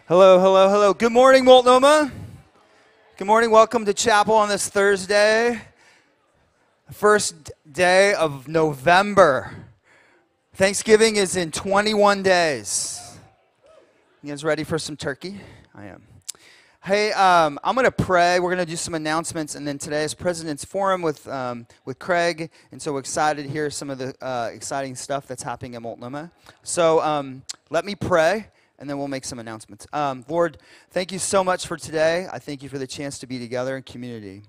Hello, hello, hello. Good morning, Multnomah. Good morning. Welcome to chapel on this Thursday, first day of November. Thanksgiving is in 21 days. You guys ready for some turkey? I am. Hey, I'm going to pray. We're going to do some announcements, and then today is President's Forum with Craig, and so we're excited to hear some of the exciting stuff that's happening at Multnomah. So let me pray, and then we'll make some announcements. Lord, thank you so much for today. I thank you for the chance to be together in community.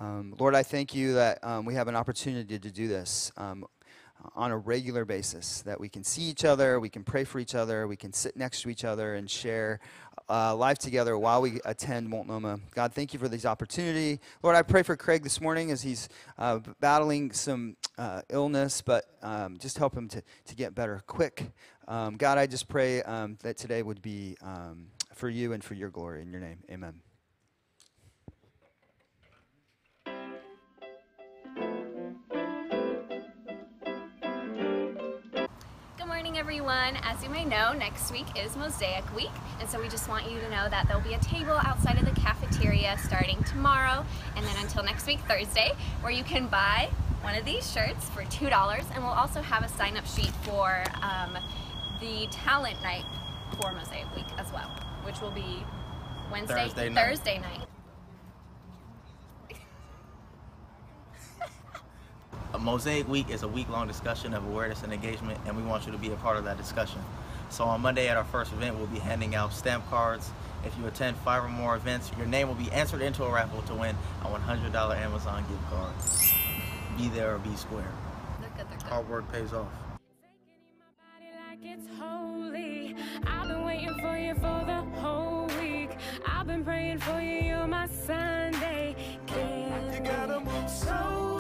Lord, I thank you that we have an opportunity to do this on a regular basis, that we can see each other, we can pray for each other, we can sit next to each other and share life together while we attend Multnomah. God, thank you for this opportunity. Lord, I pray for Craig this morning as he's battling some illness, but just help him to get better quick. God, I just pray that today would be for you and for your glory. In your name, amen. Everyone, as you may know, next week is Mosaic Week, and so we just want you to know that there'll be a table outside of the cafeteria starting tomorrow and then until next week, Thursday, where you can buy one of these shirts for $2, and we'll also have a sign-up sheet for the talent night for Mosaic Week as well, which will be Thursday night. Mosaic Week is a week-long discussion of awareness and engagement, and we want you to be a part of that discussion. So on Monday at our first event, we'll be handing out stamp cards. If you attend 5 or more events, your name will be entered into a raffle to win a $100 Amazon gift card. Be there or be square. They're good. Hard work pays off. I've been waiting for you for the whole week. I've been praying for you, you're my Sunday. You gotta move slowly.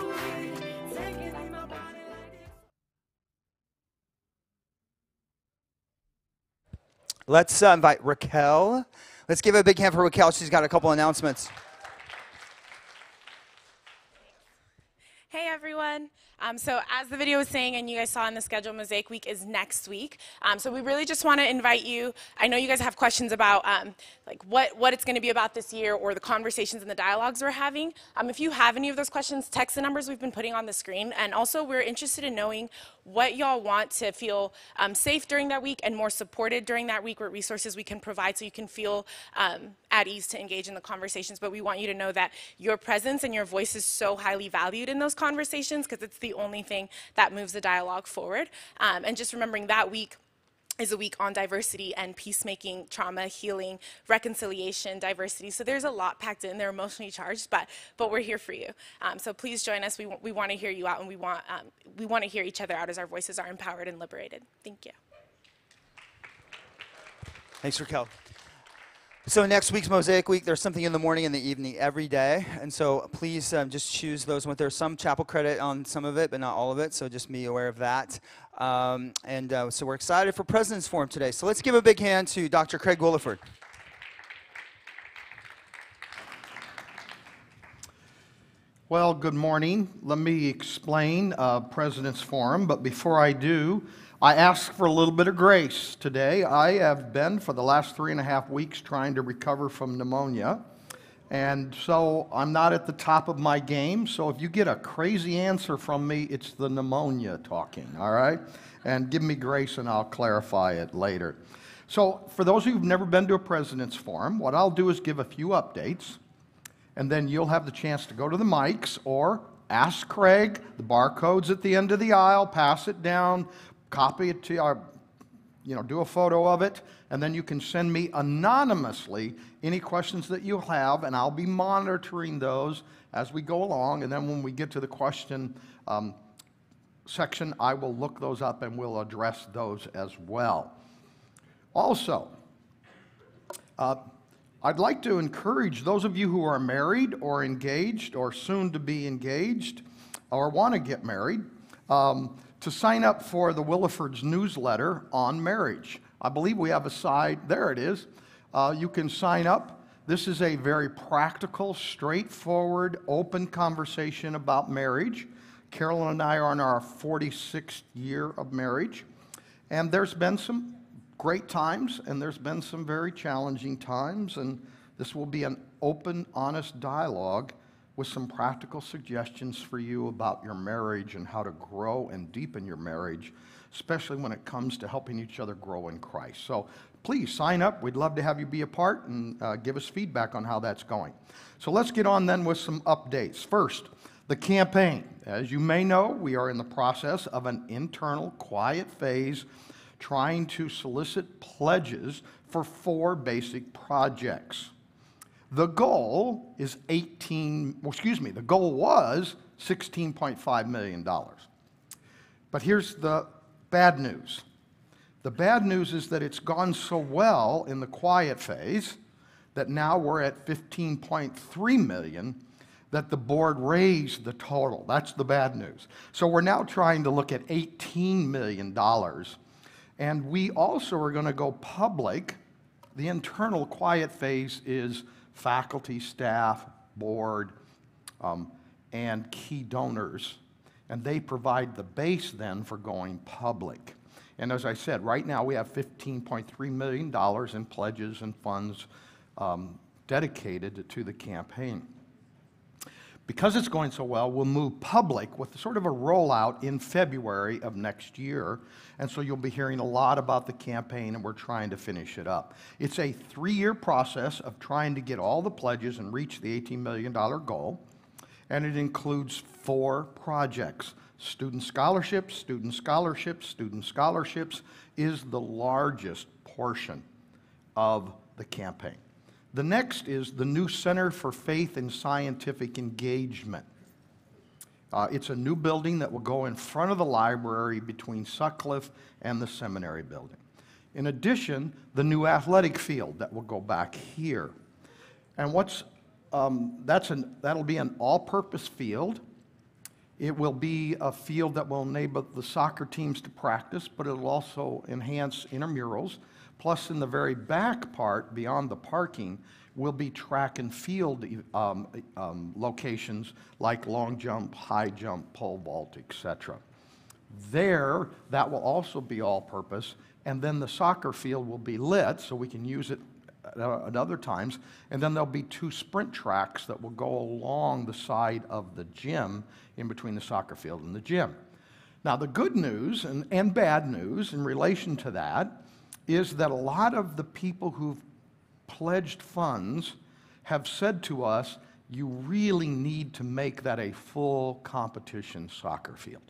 Let's invite Raquel. Let's give a big hand for Raquel. She's got a couple announcements. Hey everyone. So as the video was saying and you guys saw in the schedule, Mosaic Week is next week. So we really just want to invite you. I know you guys have questions about like what it's going to be about this year or the conversations and the dialogues we're having. If you have any of those questions, text the numbers we've been putting on the screen. And also we're interested in knowing what y'all want to feel safe during that week and more supported during that week, what resources we can provide so you can feel at ease to engage in the conversations. But we want you to know that your presence and your voice is so highly valued in those conversations because it's the only thing that moves the dialogue forward. And just remembering that week is a week on diversity and peacemaking, trauma, healing, reconciliation, diversity. So there's a lot packed in. They're emotionally charged, but we're here for you. So please join us. We want to hear you out, and we want to hear each other out as our voices are empowered and liberated. Thank you. Thanks, Raquel. So next week's Mosaic Week, there's something in the morning and the evening every day. And so please just choose those. There's some chapel credit on some of it, but not all of it. So just be aware of that. So we're excited for President's Forum today. So let's give a big hand to Dr. Craig Williford. Well, good morning. Let me explain President's Forum. But before I do, I ask for a little bit of grace today. I have been for the last 3.5 weeks trying to recover from pneumonia. And so I'm not at the top of my game. So if you get a crazy answer from me, it's the pneumonia talking, all right? And give me grace and I'll clarify it later. So for those of you who've never been to a President's Forum, what I'll do is give a few updates. And then you'll have the chance to go to the mics or ask Craig. The barcode's at the end of the aisle. Pass it down. Copy it to our, do a photo of it, and then you can send me anonymously any questions that you have, and I'll be monitoring those as we go along. And then when we get to the question section, I will look those up and we'll address those as well. Also, I'd like to encourage those of you who are married or engaged or soon to be engaged or want to get married to sign up for the Williford's newsletter on marriage. I believe we have a side, there it is. You can sign up. This is a very practical, straightforward, open conversation about marriage. Carolyn and I are in our 46th year of marriage. And there's been some great times, and there's been some very challenging times, and this will be an open, honest dialogue with some practical suggestions for you about your marriage and how to grow and deepen your marriage, especially when it comes to helping each other grow in Christ. So please sign up. We'd love to have you be a part and give us feedback on how that's going. So let's get on then with some updates. First, the campaign. As you may know, we are in the process of an internal quiet phase trying to solicit pledges for 4 basic projects. The goal is the goal was $16.5 million. But here's the bad news. The bad news is that it's gone so well in the quiet phase that now we're at $15.3 million that the board raised the total. That's the bad news. So we're now trying to look at $18 million. And we also are going to go public. The internal quiet phase is faculty, staff, board, and key donors. And they provide the base then for going public. And as I said, right now we have $15.3 million in pledges and funds dedicated to the campaign. Because it's going so well, we'll move public with sort of a rollout in February of next year. And so you'll be hearing a lot about the campaign, and we're trying to finish it up. It's a 3-year process of trying to get all the pledges and reach the $18 million goal. And it includes 4 projects. Student scholarships, student scholarships, student scholarships is the largest portion of the campaign. The next is the new Center for Faith and Scientific Engagement. It's a new building that will go in front of the library between Sutcliffe and the seminary building. In addition, the new athletic field that will go back here. And that'll be an all-purpose field. It will be a field that will enable the soccer teams to practice, but it'll also enhance intramurals. Plus, in the very back part, beyond the parking, will be track and field locations like long jump, high jump, pole vault, etc. There, that will also be all-purpose, and then the soccer field will be lit, so we can use it at other times, and then there'll be 2 sprint tracks that will go along the side of the gym in between the soccer field and the gym. Now, the good news and bad news in relation to that is that a lot of the people who've pledged funds have said to us, you really need to make that a full competition soccer field.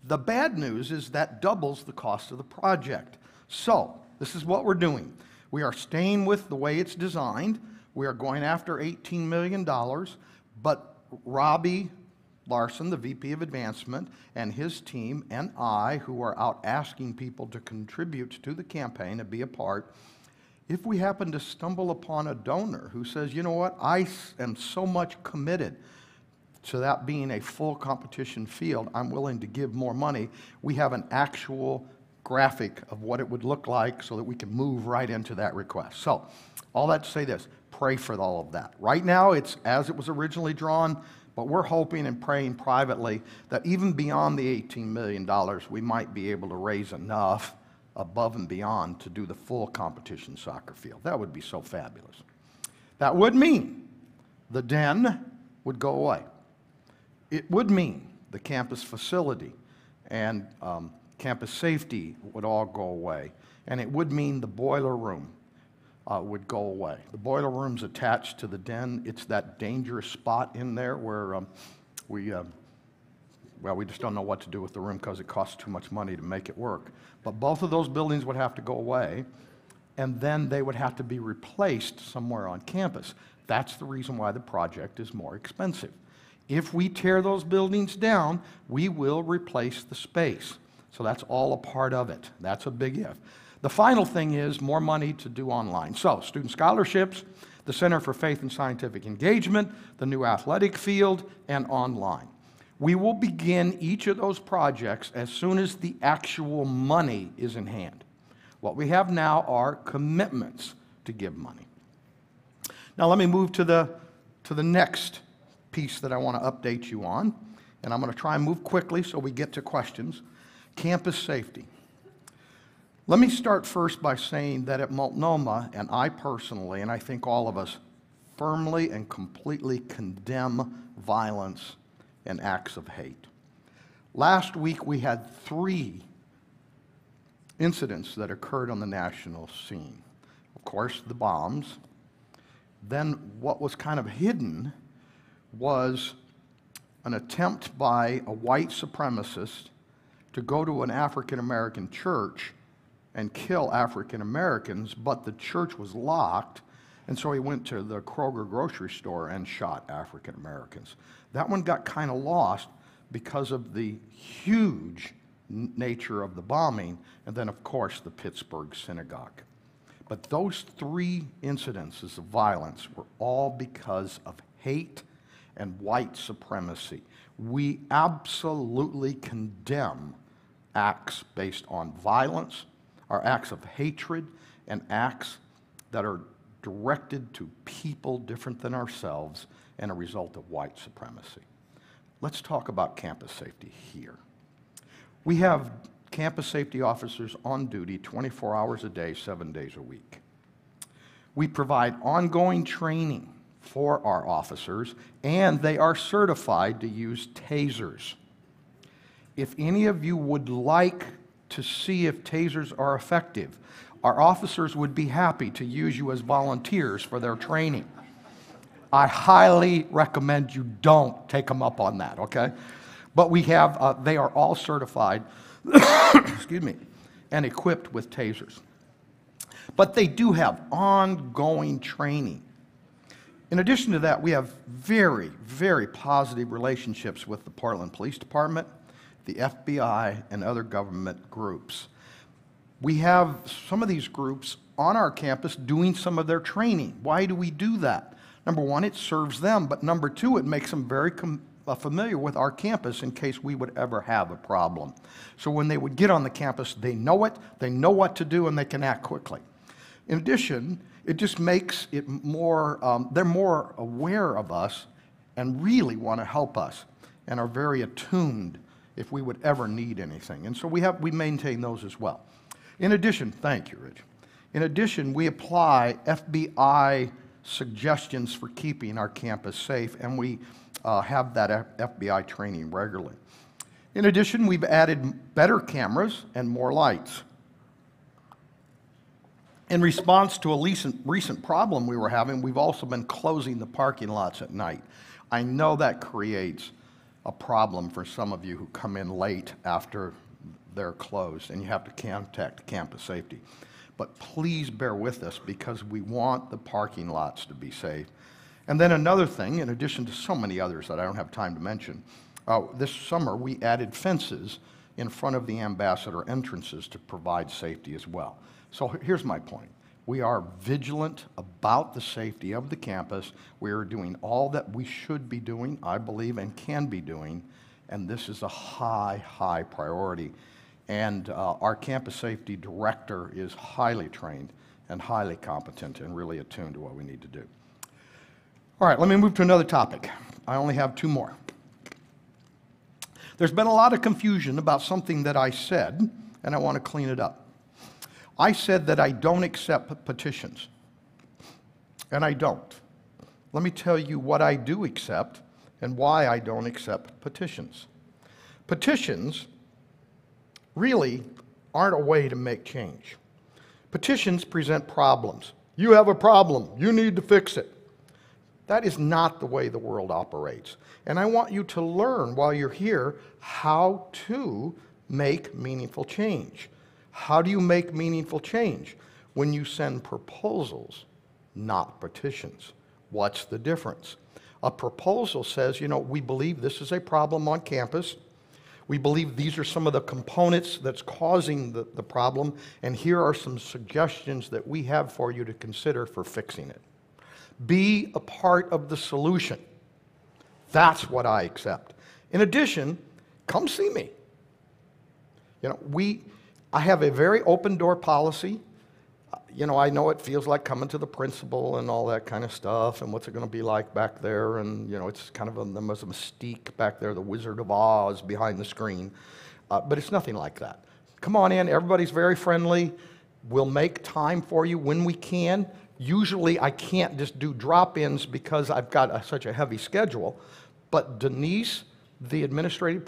The bad news is that doubles the cost of the project. So, this is what we're doing. We are staying with the way it's designed. We are going after $18 million, but Robbie Larson, the VP of Advancement, and his team, and I, who are out asking people to contribute to the campaign and be a part, if we happen to stumble upon a donor who says, you know what, I am so much committed to that being a full competition field, I'm willing to give more money, we have an actual graphic of what it would look like so that we can move right into that request. So, all that to say this, pray for all of that. Right now, it's as it was originally drawn, but we're hoping and praying privately that even beyond the $18 million, we might be able to raise enough above and beyond to do the full competition soccer field. That would be so fabulous. That would mean the den would go away. It would mean the campus facility and campus safety would all go away. And it would mean the boiler room would go away. The boiler room's attached to the den. It's that dangerous spot in there where we just don't know what to do with the room because it costs too much money to make it work. But both of those buildings would have to go away, and then they would have to be replaced somewhere on campus. That's the reason why the project is more expensive. If we tear those buildings down, we will replace the space. So that's all a part of it. That's a big if. The final thing is more money to do online. So student scholarships, the Center for Faith and Scientific Engagement, the new athletic field, and online. We will begin each of those projects as soon as the actual money is in hand. What we have now are commitments to give money. Now let me move to the next piece that I want to update you on, and I'm going to try and move quickly so we get to questions. Campus safety. Let me start first by saying that at Multnomah, and I personally, and I think all of us, firmly and completely condemn violence and acts of hate. Last week we had 3 incidents that occurred on the national scene. Of course, the bombs. Then what was kind of hidden was an attempt by a white supremacist to go to an African American church and kill African Americans, but the church was locked, and so he went to the Kroger grocery store and shot African Americans. That one got kind of lost because of the huge nature of the bombing, and then of course the Pittsburgh synagogue. But those 3 incidences of violence were all because of hate and white supremacy. We absolutely condemn acts based on violence, or acts of hatred, and acts that are directed to people different than ourselves and a result of white supremacy. Let's talk about campus safety here. We have campus safety officers on duty 24 hours a day, 7 days a week. We provide ongoing training for our officers, and they are certified to use tasers. If any of you would like to see if tasers are effective, our officers would be happy to use you as volunteers for their training. I highly recommend you don't take them up on that, okay? But we have, they are all certified, excuse me, and equipped with tasers. But they do have ongoing training. In addition to that, we have very, very positive relationships with the Portland Police Department, the FBI, and other government groups. We have some of these groups on our campus doing some of their training. Why do we do that? Number one, it serves them, but number 2, it makes them very familiar with our campus in case we would ever have a problem. So when they would get on the campus, they know it, they know what to do, and they can act quickly. In addition, it just makes it more, they're more aware of us and really want to help us and are very attuned if we would ever need anything. And so we maintain those as well. In addition, thank you, Rich. In addition, we apply FBI suggestions for keeping our campus safe, and we have that FBI training regularly. In addition, we've added better cameras and more lights. In response to a recent problem we were having, we've also been closing the parking lots at night. I know that creates a problem for some of you who come in late after they're closed, and you have to contact campus safety. But please bear with us because we want the parking lots to be safe. And then another thing, in addition to so many others that I don't have time to mention, this summer we added fences in front of the ambassador entrances to provide safety as well. So here's my point. We are vigilant about the safety of the campus. We are doing all that we should be doing, I believe, and can be doing, and this is a high, high priority. And our campus safety director is highly trained and highly competent and really attuned to what we need to do. All right, let me move to another topic. I only have 2 more. There's been a lot of confusion about something that I said, and I want to clean it up. I said that I don't accept petitions, and I don't. Let me tell you what I do accept and why I don't accept petitions. Petitions really aren't a way to make change. Petitions present problems. You have a problem. You need to fix it. That is not the way the world operates. And I want you to learn while you're here how to make meaningful change. How do you make meaningful change? When you send proposals, not petitions. What's the difference? A proposal says, you know, we believe this is a problem on campus. We believe these are some of the components that's causing the problem, and here are some suggestions that we have for you to consider for fixing it. Be a part of the solution. That's what I accept. In addition, come see me. You know, I have a very open door policy. You know, I know it feels like coming to the principal and all that kind of stuff, and what's it going to be like back there, and, you know, it's kind of a mystique back there, the Wizard of Oz behind the screen, but it's nothing like that. Come on in. Everybody's very friendly. We'll make time for you when we can. Usually I can't just do drop-ins because I've got such a heavy schedule. But Denise, the administrative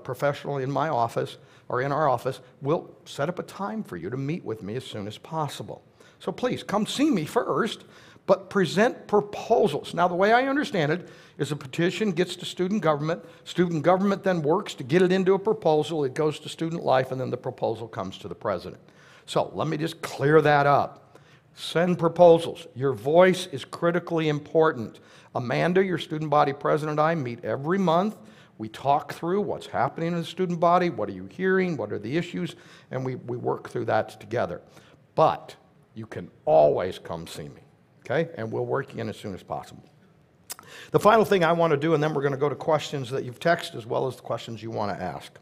professional in my office, or in our office, will set up a time for you to meet with me as soon as possible. So please, come see me first, but present proposals. Now, the way I understand it is a petition gets to student government then works to get it into a proposal, it goes to student life, and then the proposal comes to the president. So let me just clear that up. Send proposals. Your voice is critically important. Amanda, your student body president, and I meet every month. We talk through what's happening in the student body, what are you hearing, what are the issues, and we work through that together. But you can always come see me, okay? And we'll work in as soon as possible. The final thing I want to do, and then we're going to go to questions that you've texted as well as the questions you want to ask.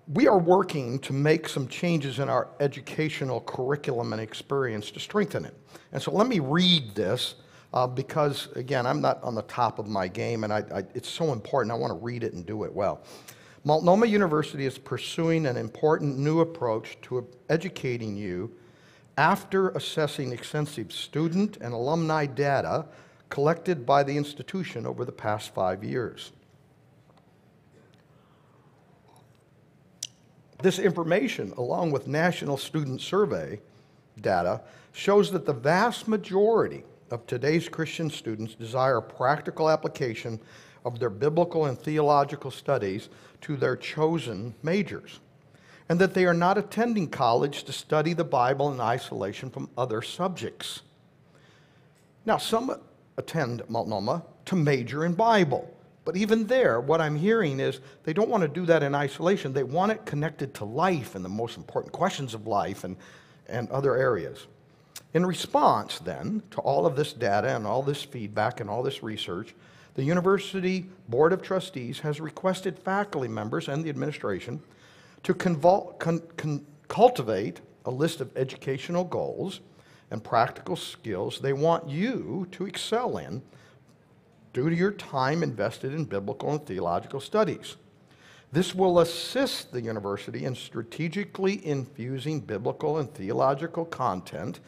We are working to make some changes in our educational curriculum and experience to strengthen it. And so let me read this because, again, I'm not on the top of my game, and it's so important. I want to read it and do it well. Multnomah University is pursuing an important new approach to educating you after assessing extensive student and alumni data collected by the institution over the past 5 years. This information, along with National Student Survey data, shows that the vast majority of today's Christian students desire practical application of their biblical and theological studies to their chosen majors, and that they are not attending college to study the Bible in isolation from other subjects. Now, some attend Multnomah to major in Bible. But even there, what I'm hearing is they don't want to do that in isolation. They want it connected to life and the most important questions of life and other areas. In response, then, to all of this data and all this feedback and all this research, the University Board of Trustees has requested faculty members and the administration to cultivate a list of educational goals and practical skills they want you to excel in due to your time invested in biblical and theological studies. This will assist the university in strategically infusing biblical and theological content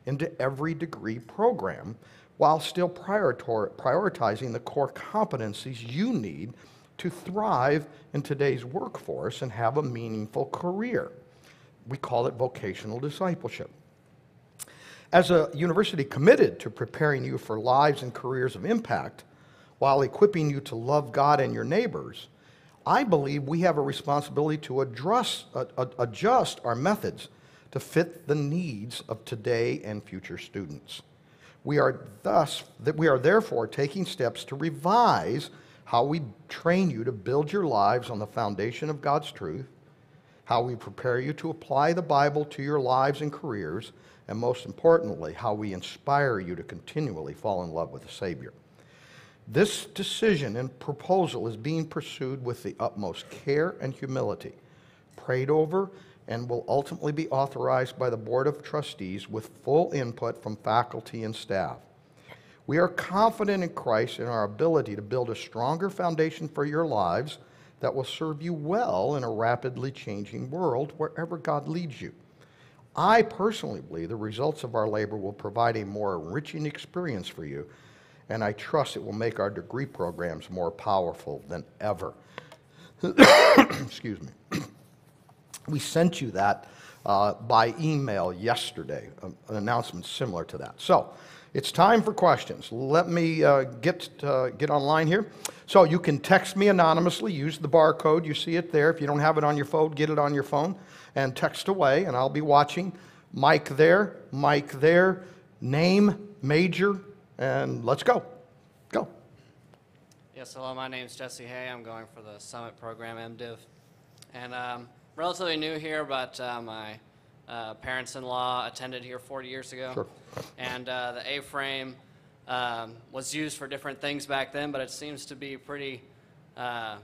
into every degree program while still prioritizing the core competencies you need to thrive in today's workforce and have a meaningful career. We call it vocational discipleship. As a university committed to preparing you for lives and careers of impact while equipping you to love God and your neighbors, I believe we have a responsibility to adjust our methods to fit the needs of today and future students. We are therefore taking steps to revise how we train you to build your lives on the foundation of God's truth, how we prepare you to apply the Bible to your lives and careers, and most importantly, how we inspire you to continually fall in love with the Savior. This decision and proposal is being pursued with the utmost care and humility, prayed over, and will ultimately be authorized by the Board of Trustees with full input from faculty and staff. We are confident in Christ and our ability to build a stronger foundation for your lives that will serve you well in a rapidly changing world wherever God leads you. I personally believe the results of our labor will provide a more enriching experience for you, and I trust it will make our degree programs more powerful than ever. Excuse me. We sent you that by email yesterday, an announcement similar to that. So it's time for questions. Let me get online here. So you can text me anonymously, use the barcode, you see it there. If you don't have it on your phone, get it on your phone and text away, and I'll be watching. Mic there, name, major, and let's go. Go. Yes, hello, my name's Jesse Hay. I'm going for the Summit Program, MDiv. And relatively new here, but my parents-in-law attended here 40 years ago. Sure. And the A-frame was used for different things back then, but it seems to be pretty kind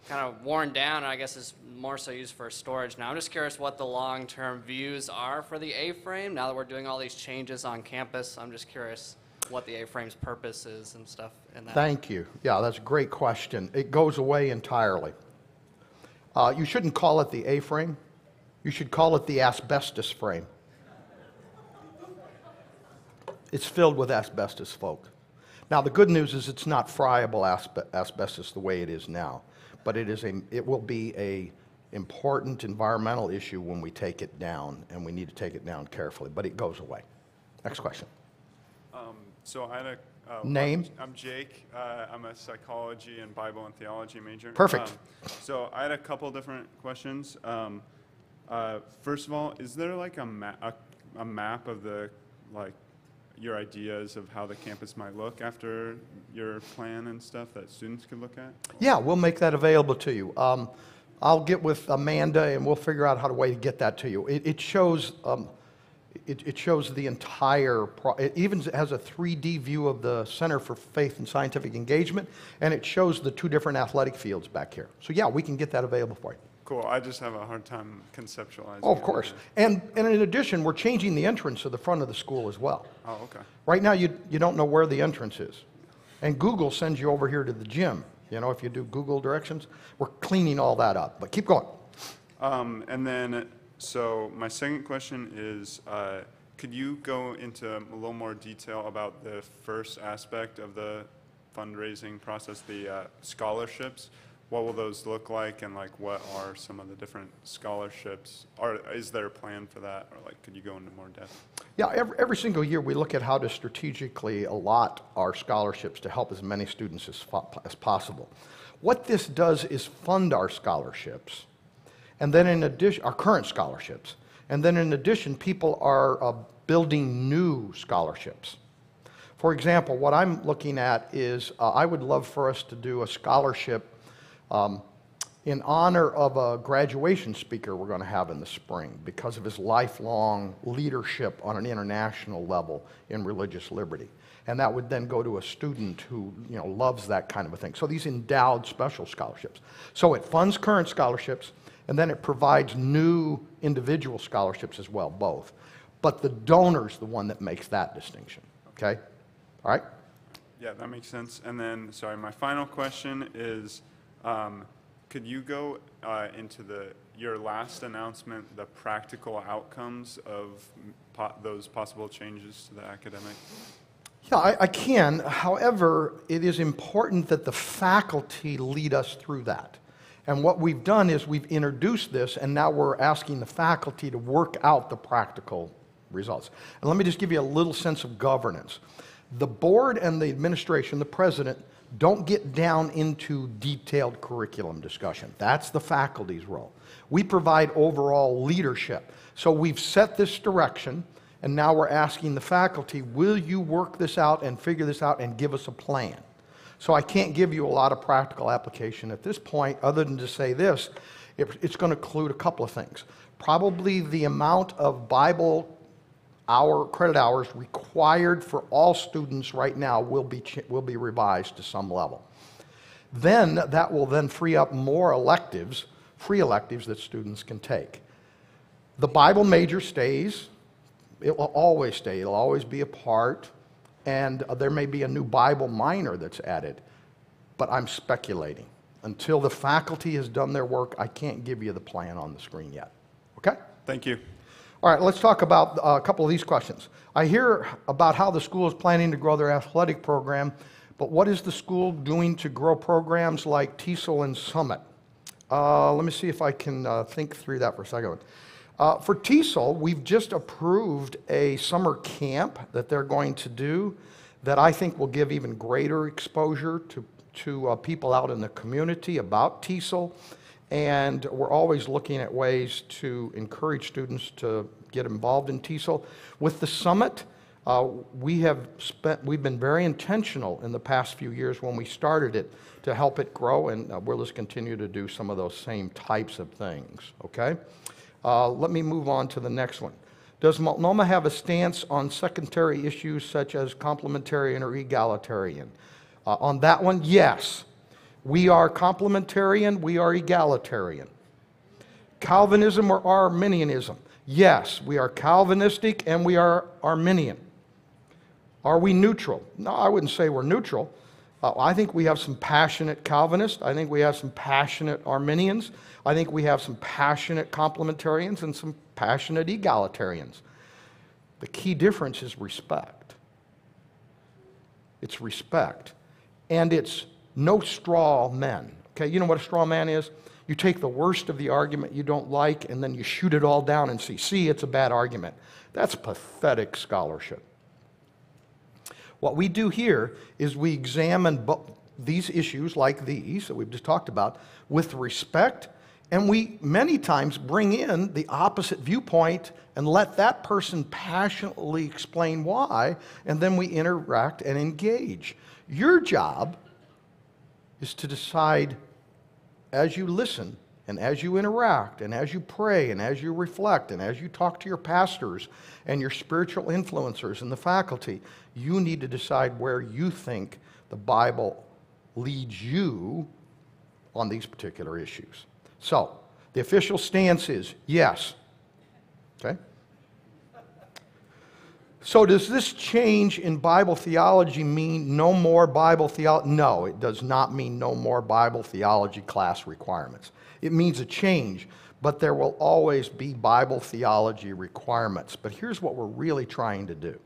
of worn down, and I guess is more so used for storage now. I'm just curious what the long-term views are for the A-frame now that we're doing all these changes on campus. I'm just curious what the A-frame's purpose is and stuff in that. Thank you. Yeah, that's a great question. It goes away entirely. You shouldn't call it the A-frame. You should call it the asbestos frame. It's filled with asbestos, folk. Now, the good news is it's not friable asbestos the way it is now, but it will be a important environmental issue when we take it down, and we need to take it down carefully, but it goes away. Next question. So I had a name? I'm Jake. I'm a psychology and Bible and theology major. Perfect. So I had a couple different questions. First of all, is there like a map of the your ideas of how the campus might look after your plan and stuff that students could look at? Yeah, we'll make that available to you. I'll get with Amanda and we'll figure out how to get that to you. It shows it shows the entire. It even has a 3D view of the Center for Faith and Scientific Engagement, and it shows the two different athletic fields back here. So yeah, we can get that available for you. Cool. I just have a hard time conceptualizing. Oh, of course. And in addition, we're changing the entrance to the front of the school as well. Oh, okay. Right now, you don't know where the entrance is. And Google sends you over here to the gym. You know, if you do Google directions, we're cleaning all that up. But keep going. And then, so my second question is, could you go into a little more detail about the first aspect of the fundraising process, the scholarships? What will those look like, and what are some of the different scholarships? Or is there a plan for that, or could you go into more depth? Yeah, every single year we look at how to strategically allot our scholarships to help as many students as possible. What this does is fund our scholarships, and then in addition, our current scholarships, and then in addition, people are building new scholarships. For example, what I'm looking at is I would love for us to do a scholarship in honor of a graduation speaker we're going to have in the spring because of his lifelong leadership on an international level in religious liberty. And that would then go to a student who loves that kind of a thing. So these endowed special scholarships. So it funds current scholarships, and then it provides new individual scholarships as well, both. But the donor's the one that makes that distinction, okay? All right? Yeah, that makes sense. And then, sorry, my final question is, could you go into your last announcement, the practical outcomes of those possible changes to the academic? Yeah, I can. However, it is important that the faculty lead us through that. And what we've done is we've introduced this, and now we're asking the faculty to work out the practical results. And let me just give you a little sense of governance. The board and the administration, the president, don't get down into detailed curriculum discussion. That's the faculty's role. We provide overall leadership. So we've set this direction, and now we're asking the faculty, will you work this out and figure this out and give us a plan? So I can't give you a lot of practical application at this point other than to say this. It's going to include a couple of things. Probably the amount of Bible credit hours required for all students right now will be revised to some level. Then that will then free up more electives, free electives that students can take. The Bible major stays. It will always stay. It'll always be a part. And there may be a new Bible minor that's added. But I'm speculating. Until the faculty has done their work, I can't give you the plan on the screen yet. Okay? Thank you. All right, let's talk about a couple of these questions. I hear about how the school is planning to grow their athletic program, but what is the school doing to grow programs like TESOL and Summit? Let me see if I can think through that for a second. For TESOL, we've just approved a summer camp that they're going to do that I think will give even greater exposure to people out in the community about TESOL. And we're always looking at ways to encourage students to get involved in TESOL. With the summit, we've been very intentional in the past few years when we started it to help it grow, and we'll just continue to do some of those same types of things, okay? Let me move on to the next one. Does Multnomah have a stance on secondary issues such as complementarian or egalitarian? On that one, yes. We are complementarian, we are egalitarian. Calvinism or Arminianism? Yes, we are Calvinistic and we are Arminian. Are we neutral? No, I wouldn't say we're neutral. I think we have some passionate Calvinists. I think we have some passionate Arminians. I think we have some passionate complementarians and some passionate egalitarians. The key difference is respect. It's respect. And it's no straw men. Okay, you know what a straw man is? You take the worst of the argument you don't like and then you shoot it all down and see, it's a bad argument. That's pathetic scholarship. What we do here is we examine these issues like these that we've just talked about with respect, and we many times bring in the opposite viewpoint and let that person passionately explain why, and then we interact and engage. Your job is to decide as you listen and as you interact and as you pray and as you reflect and as you talk to your pastors and your spiritual influencers and the faculty, you need to decide where you think the Bible leads you on these particular issues. So, the official stance is yes. Okay? So does this change in Bible theology mean no more Bible theology? No, it does not mean no more Bible theology class requirements. It means a change, but there will always be Bible theology requirements. But here's what we're really trying to do.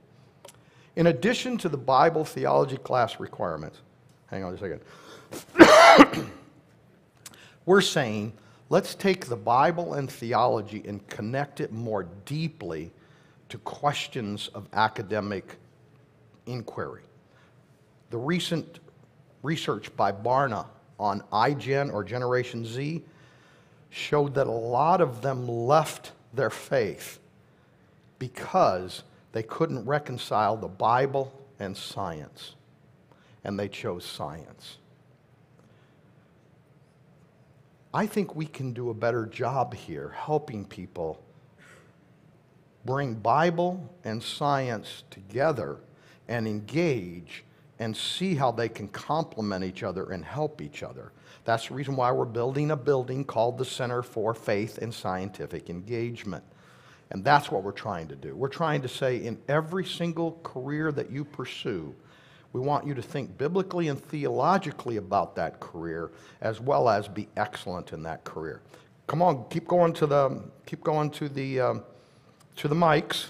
In addition to the Bible theology class requirements, hang on a second, we're saying let's take the Bible and theology and connect it more deeply to questions of academic inquiry. The recent research by Barna on iGen or Generation Z showed that a lot of them left their faith because they couldn't reconcile the Bible and science, and they chose science. I think we can do a better job here helping people bring Bible and science together and engage and see how they can complement each other and help each other. That's the reason why we're building a building called the Center for Faith and Scientific Engagement. And that's what we're trying to do. We're trying to say in every single career that you pursue, we want you to think biblically and theologically about that career as well as be excellent in that career. Come on, keep going to the mics.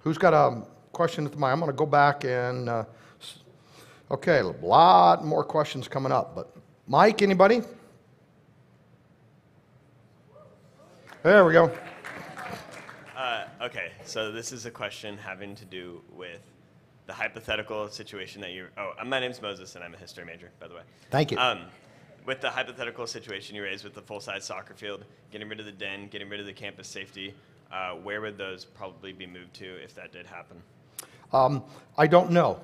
Who's got a question at the mic? I'm going to go back and, okay, a lot more questions coming up. But Mike, anybody? There we go. Okay, so this is a question having to do with the hypothetical situation that you're... Oh, my name's Moses, and I'm a history major, by the way. Thank you. With the hypothetical situation you raised with the full-size soccer field, getting rid of the den, getting rid of the campus safety, where would those probably be moved to if that did happen? I don't know.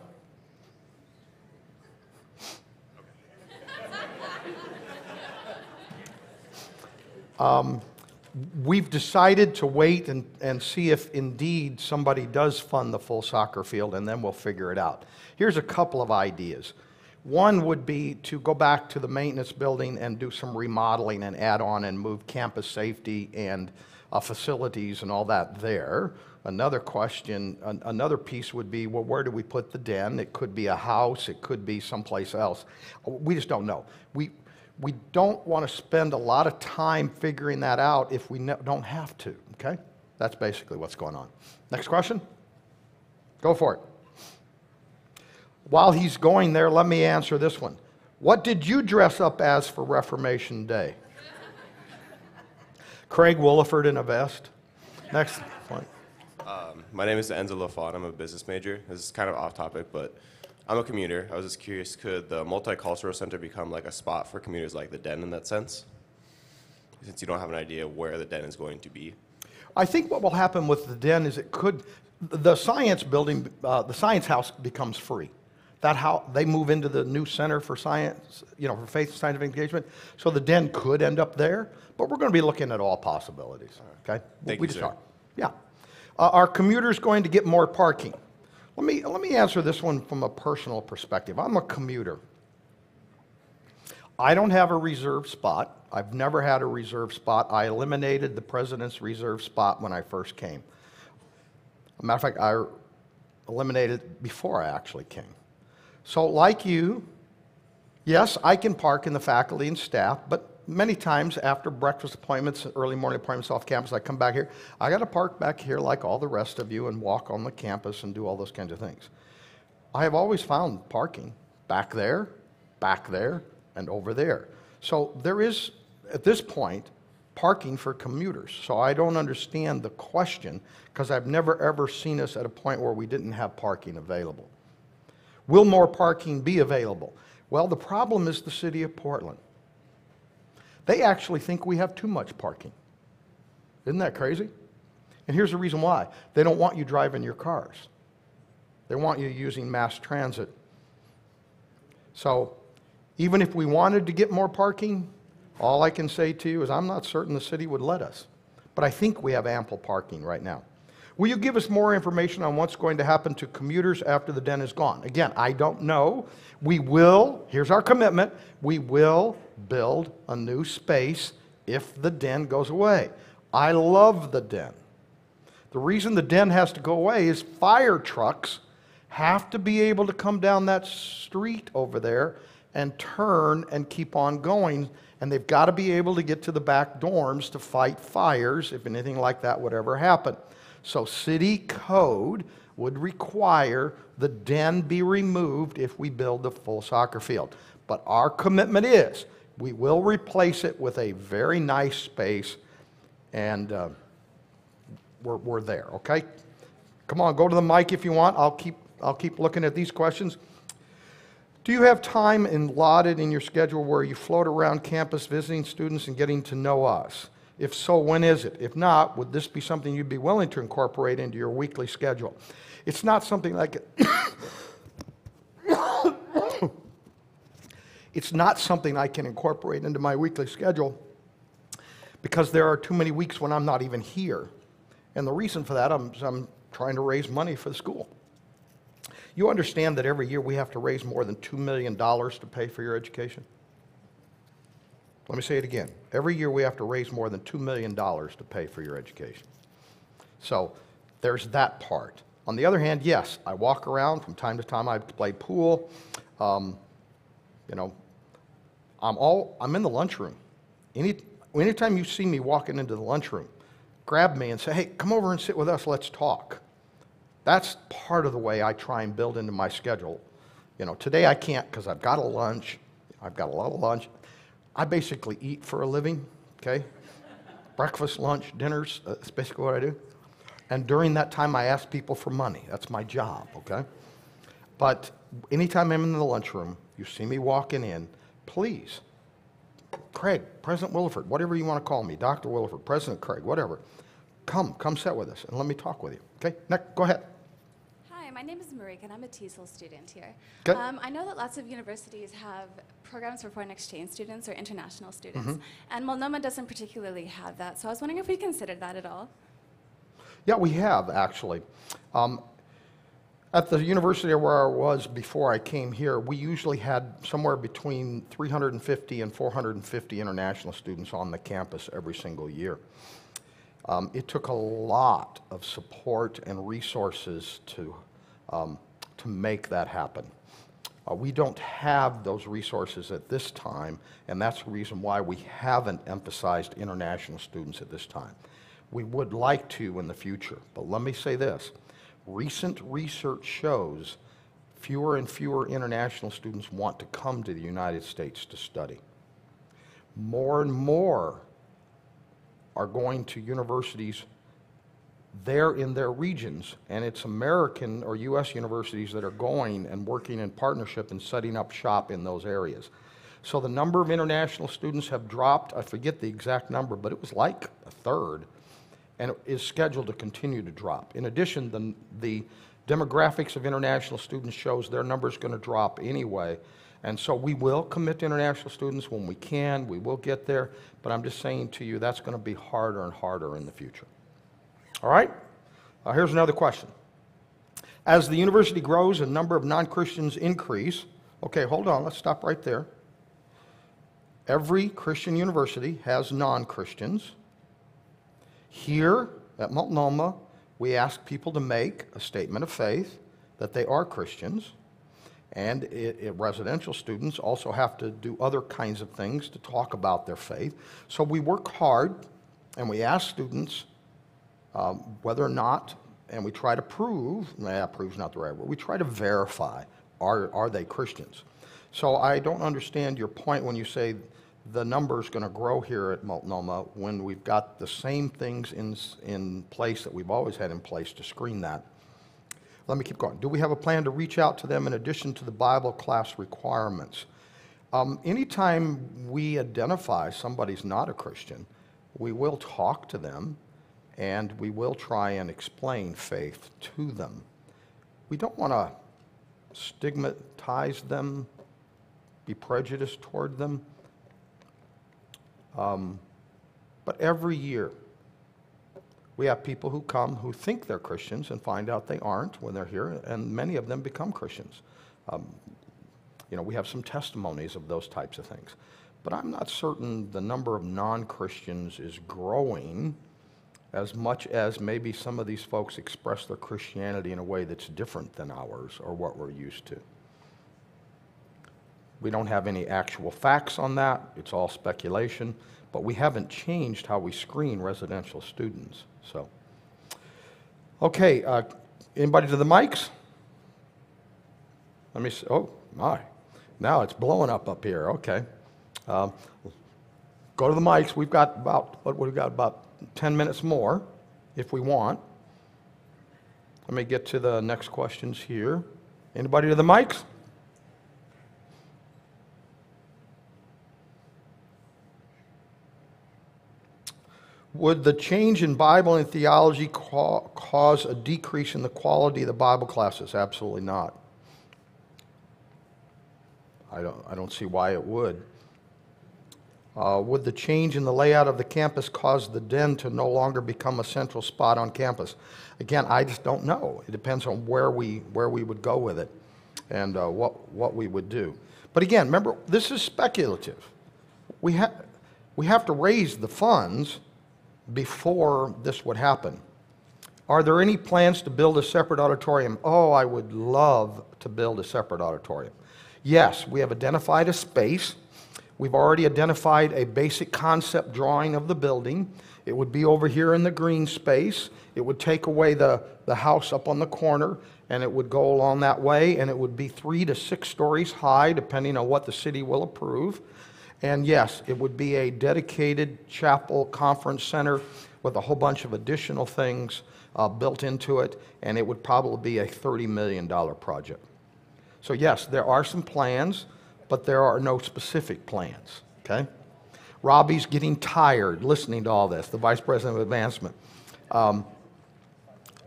We've decided to wait and see if indeed somebody does fund the full soccer field, and then we'll figure it out. Here's a couple of ideas. One would be to go back to the maintenance building and do some remodeling and add on and move campus safety and facilities and all that there. Another question, another piece would be, well, where do we put the den? It could be a house, it could be someplace else. We just don't know. We don't want to spend a lot of time figuring that out if we don't have to, okay? That's basically what's going on. Next question? Go for it. While he's going there, let me answer this one. What did you dress up as for Reformation Day? Craig Williford in a vest. Next point. My name is Enzo Lafont. I'm a business major. This is kind of off topic, but I'm a commuter. I was just curious, could the Multicultural Center become like a spot for commuters like the Den in that sense? Since you don't have an idea where the Den is going to be. I think what will happen with the Den is the science building, the science house becomes free. That how they move into the new center for science, for faith and scientific engagement. So the Den could end up there, but we're going to be looking at all possibilities. Okay, Thank we you, just sir. are. Yeah, are commuters going to get more parking? Let me answer this one from a personal perspective. I'm a commuter. I don't have a reserved spot. I've never had a reserved spot. I eliminated the president's reserved spot when I first came. As a matter of fact, I eliminated it before I actually came. So like you, Yes, I can park in the faculty and staff, but many times after breakfast appointments, early morning appointments off campus, I come back here. I got to park back here like all the rest of you and walk on the campus and do all those kinds of things. I have always found parking back there, and over there. So there is, at this point, parking for commuters. So I don't understand the question because I've never ever seen us at a point where we didn't have parking available. Will more parking be available? Well, the problem is the city of Portland. They actually think we have too much parking. Isn't that crazy? And here's the reason why. They don't want you driving your cars. They want you using mass transit. So even if we wanted to get more parking, all I can say to you is I'm not certain the city would let us. But I think we have ample parking right now. Will you give us more information on what's going to happen to commuters after the den is gone? Again, I don't know. We will, here's our commitment, we will build a new space if the den goes away. I love the den. The reason the den has to go away is fire trucks have to be able to come down that street over there and turn and keep on going, and they've got to be able to get to the back dorms to fight fires if anything like that would ever happen. So city code would require the den be removed if we build the full soccer field. But our commitment is we will replace it with a very nice space, and we're there, okay? Come on, go to the mic if you want. I'll keep looking at these questions. Do you have time allotted in your schedule where you float around campus visiting students and getting to know us? If so, when is it? If not, would this be something you'd be willing to incorporate into your weekly schedule? It's not something like it's not something I can incorporate into my weekly schedule because there are too many weeks when I'm not even here. And the reason for that, I'm trying to raise money for the school. You understand that every year we have to raise more than $2 million to pay for your education? Let me say it again. Every year we have to raise more than $2 million to pay for your education. So there's that part. On the other hand, yes, I walk around from time to time. I play pool. I'm in the lunchroom. Anytime you see me walking into the lunchroom, grab me and say, hey, come over and sit with us, let's talk. That's part of the way I try and build into my schedule. Today I can't because I've got a lunch. I've got a lot of lunch. I basically eat for a living, okay? Breakfast, lunch, dinners, that's basically what I do. And during that time, I ask people for money. That's my job, okay? But anytime I'm in the lunchroom, you see me walking in, please, Craig, President Williford, whatever you want to call me, Dr. Williford, President Craig, whatever, come sit with us and let me talk with you, okay? Next, go ahead. Hi, my name is Marika, and I'm a TESOL student here. Okay. I know that lots of universities have programs for foreign exchange students or international students, and Multnomah doesn't particularly have that, so I was wondering if we considered that at all. Yeah, we have, actually. At the university where I was before I came here, we usually had somewhere between 350 and 450 international students on the campus every single year. It took a lot of support and resources to make that happen. We don't have those resources at this time, and that's the reason why we haven't emphasized international students at this time. We would like to in the future, but let me say this. Recent research shows fewer and fewer international students want to come to the United States to study. More and more are going to universities there in their regions, and it's American or U.S. universities that are going and working in partnership and setting up shop in those areas. So the number of international students have dropped. I forget the exact number, but it was like a third, and it is scheduled to continue to drop. In addition, the demographics of international students shows their number is going to drop anyway, and so we will commit to international students when we can. We will get there, but I'm just saying to you that's going to be harder and harder in the future. All right? Here's another question. As the university grows and number of non-Christians increase, okay, hold on, let's stop right there. Every Christian university has non-Christians. Here at Multnomah, we ask people to make a statement of faith that they are Christians, And residential students also have to do other kinds of things to talk about their faith. So we work hard, and we ask students whether or not, and we try to prove's not the right word, we try to verify, are they Christians? So I don't understand your point when you say the number's going to grow here at Multnomah when we've got the same things in place that we've always had in place to screen that. Let me keep going. Do we have a plan to reach out to them in addition to the Bible class requirements? Anytime we identify somebody's not a Christian, we will talk to them and we will try and explain faith to them. We don't want to stigmatize them, be prejudiced toward them. But every year, we have people who come who think they're Christians and find out they aren't when they're here, and many of them become Christians. We have some testimonies of those types of things. But I'm not certain the number of non-Christians is growing as much as maybe some of these folks express their Christianity in a way that's different than ours or what we're used to. We don't have any actual facts on that. It's all speculation. But we haven't changed how we screen residential students. So, okay, anybody to the mics? Let me see. Oh, my. Now it's blowing up here. Okay. Go to the mics. We've got about 10 minutes more if we want. Let me get to the next questions here. Anybody to the mics? Would the change in Bible and theology cause a decrease in the quality of the Bible classes? Absolutely not. I don't see why it would. Would the change in the layout of the campus cause the den to no longer become a central spot on campus? Again, I just don't know. It depends on where we would go with it and what we would do. But again, remember, this is speculative. We have to raise the funds before this would happen. Are there any plans to build a separate auditorium? Oh, I would love to build a separate auditorium. Yes, we have identified a space. We've already identified a basic concept drawing of the building. It would be over here in the green space. It would take away the house up on the corner, and it would go along that way, and it would be 3 to 6 stories high, depending on what the city will approve. And yes, it would be a dedicated chapel conference center with a whole bunch of additional things built into it, and it would probably be a $30 million project. So yes, there are some plans, but there are no specific plans, okay? Robbie's getting tired listening to all this, the Vice President of Advancement.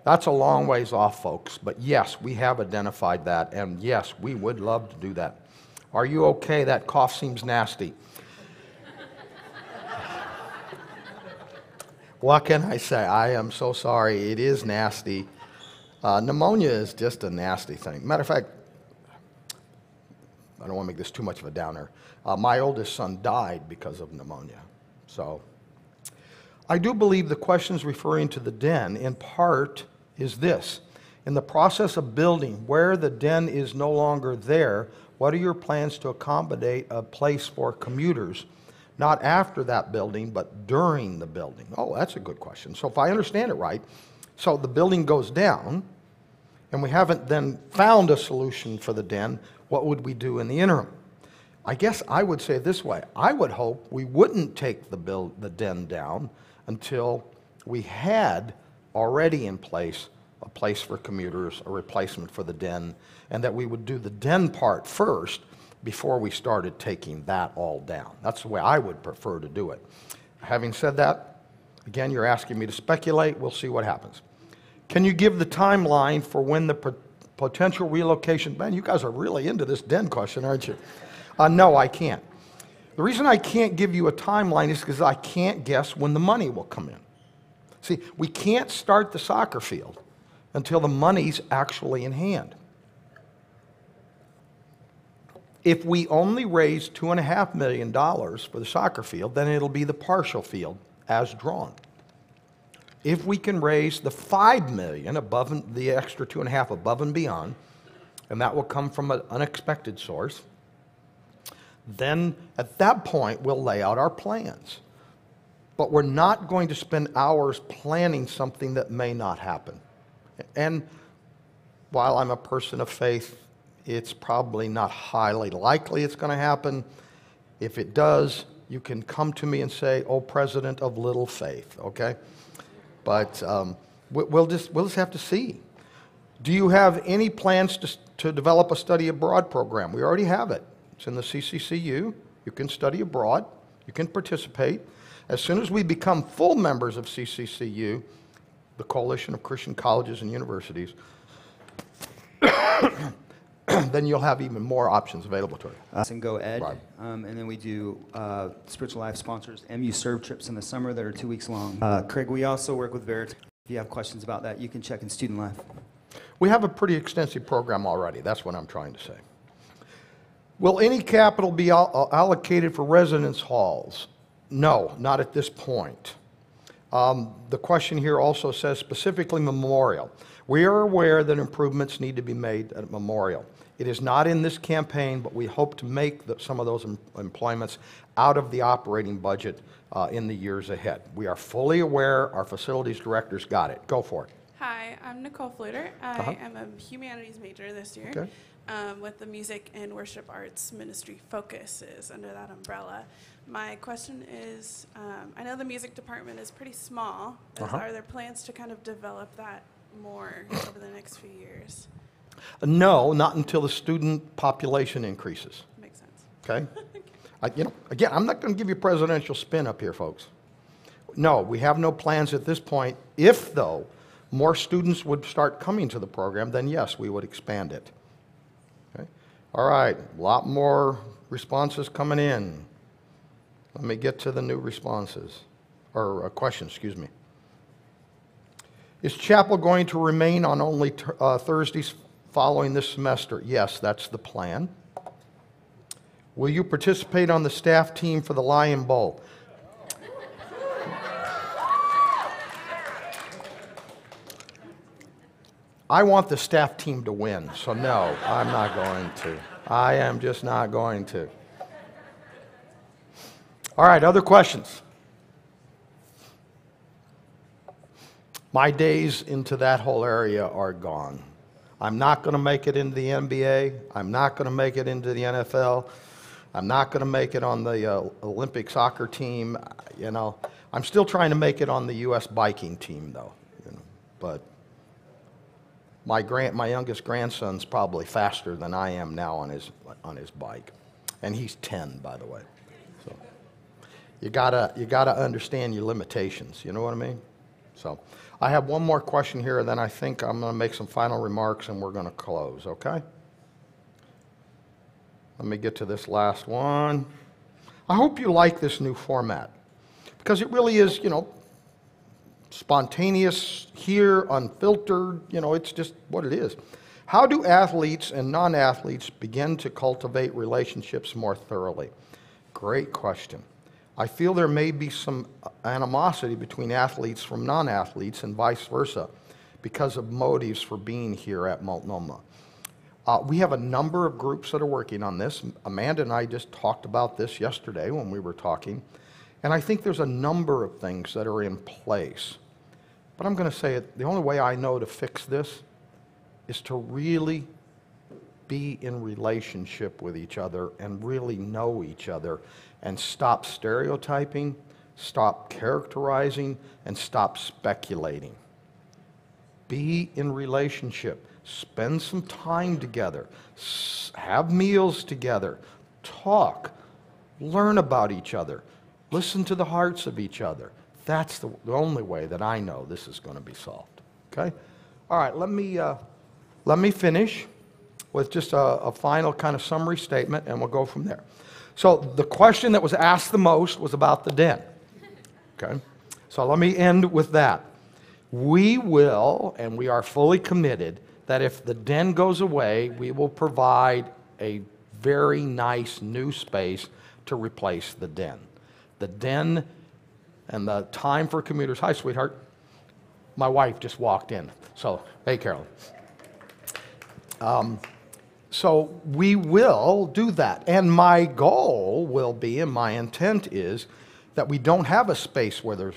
That's a long ways off, folks, but yes, we have identified that, and yes, we would love to do that. Are you okay? That cough seems nasty. What can I say? I am so sorry. It is nasty. Pneumonia is just a nasty thing. Matter of fact, I don't want to make this too much of a downer. My oldest son died because of pneumonia. So I do believe the questions referring to the den in part is this. In the process of building, where the den is no longer there, what are your plans to accommodate a place for commuters, not after that building, but during the building? Oh, that's a good question. So if I understand it right, so the building goes down, and we haven't then found a solution for the den, what would we do in the interim? I guess I would say it this way. I would hope we wouldn't take the den down until we had already in place a place for commuters, a replacement for the den, and that we would do the den part first before we started taking that all down. That's the way I would prefer to do it. Having said that, again, you're asking me to speculate. We'll see what happens. Can you give the timeline for when the potential relocation? Man, you guys are really into this den question, aren't you? No, I can't. The reason I can't give you a timeline is because I can't guess when the money will come in. See, we can't start the soccer field until the money's actually in hand. If we only raise $2.5 million for the soccer field, then it'll be the partial field as drawn. If we can raise the $5 million above the extra 2.5 above and beyond, and that will come from an unexpected source, then at that point we'll lay out our plans. But we're not going to spend hours planning something that may not happen. And while I'm a person of faith, it's probably not highly likely it's going to happen. If it does, you can come to me and say, "Oh, President of little faith," okay? But we'll just have to see. Do you have any plans to develop a study abroad program? We already have it. It's in the CCCU. You can study abroad. You can participate. As soon as we become full members of CCCU, the Coalition of Christian Colleges and Universities, then you'll have even more options available to you. And Go Ed. Right. And then we do Spiritual Life sponsors MU Serve trips in the summer that are 2 weeks long. Craig, we also work with Verit. If you have questions about that, you can check in Student Life. We have a pretty extensive program already. That's what I'm trying to say. Will any capital be allocated for residence halls? No, not at this point. The question here also says specifically Memorial. We are aware that improvements need to be made at Memorial. It is not in this campaign, but we hope to make some of those employments out of the operating budget in the years ahead. We are fully aware. Our facilities director's got it. Go for it. Hi, I'm Nicole Fluter. I am a humanities major this year. Okay. With the music and worship arts ministry focus is under that umbrella. My question is, I know the music department is pretty small. Are there plans to kind of develop that more over the next few years? No, not until the student population increases. Makes sense. Okay? Again, I'm not going to give you a presidential spin up here, folks. No, we have no plans at this point. If, though, more students would start coming to the program, then yes, we would expand it. Okay? All right, a lot more responses coming in. Let me get to the new responses, or questions, excuse me. Is chapel going to remain on only Thursdays following this semester? Yes, that's the plan. Will you participate on the staff team for the Lion Bowl? I want the staff team to win, so no, I'm not going to. I am just not going to. All right, other questions? My days into that whole area are gone. I'm not going to make it into the NBA. I'm not going to make it into the NFL. I'm not going to make it on the Olympic soccer team. I'm still trying to make it on the U.S. biking team, though. But my youngest grandson's probably faster than I am now on his bike, and he's 10, by the way. So you gotta understand your limitations. You know what I mean? So I have one more question here, and then I think I'm going to make some final remarks, and we're going to close. Okay? Let me get to this last one. I hope you like this new format, because it really is, spontaneous here, unfiltered, it's just what it is. How do athletes and non-athletes begin to cultivate relationships more thoroughly? Great question. I feel there may be some animosity between athletes from non-athletes and vice versa because of motives for being here at Multnomah. We have a number of groups that are working on this. Amanda and I just talked about this yesterday when we were talking, and I think there's a number of things that are in place. But I'm going to say it, the only way I know to fix this is to really be in relationship with each other and really know each other and stop stereotyping, stop characterizing, and stop speculating. Be in relationship. Spend some time together. Have meals together. Talk. Learn about each other. Listen to the hearts of each other. That's the only way that I know this is going to be solved. Okay? All right, let me finish with just a final kind of summary statement, and we'll go from there. So the question that was asked the most was about the den. Okay? So let me end with that. We will, and we are fully committed, that if the den goes away, we will provide a very nice new space to replace the den. The den and the time for commuters. Hi, sweetheart. My wife just walked in. So, hey, Carolyn. So we will do that. And my goal will be, and my intent is, that we don't have a space where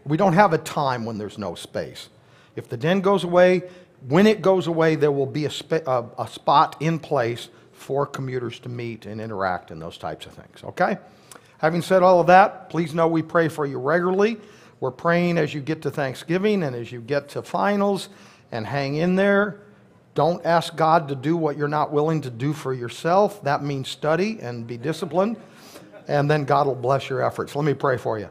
we don't have a time when there's no space. If the den goes away, when it goes away, there will be a spot in place for commuters to meet and interact and those types of things, okay? Having said all of that, please know we pray for you regularly. We're praying as you get to Thanksgiving and as you get to finals, and hang in there. Don't ask God to do what you're not willing to do for yourself. That means study and be disciplined, and then God will bless your efforts. Let me pray for you.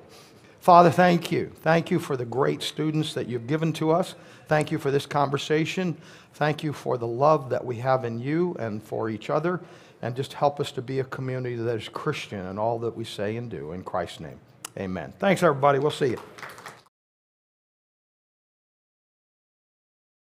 Father, thank you. Thank you for the great students that you've given to us. Thank you for this conversation. Thank you for the love that we have in you and for each other. And just help us to be a community that is Christian in all that we say and do. In Christ's name, amen. Thanks, everybody. We'll see you.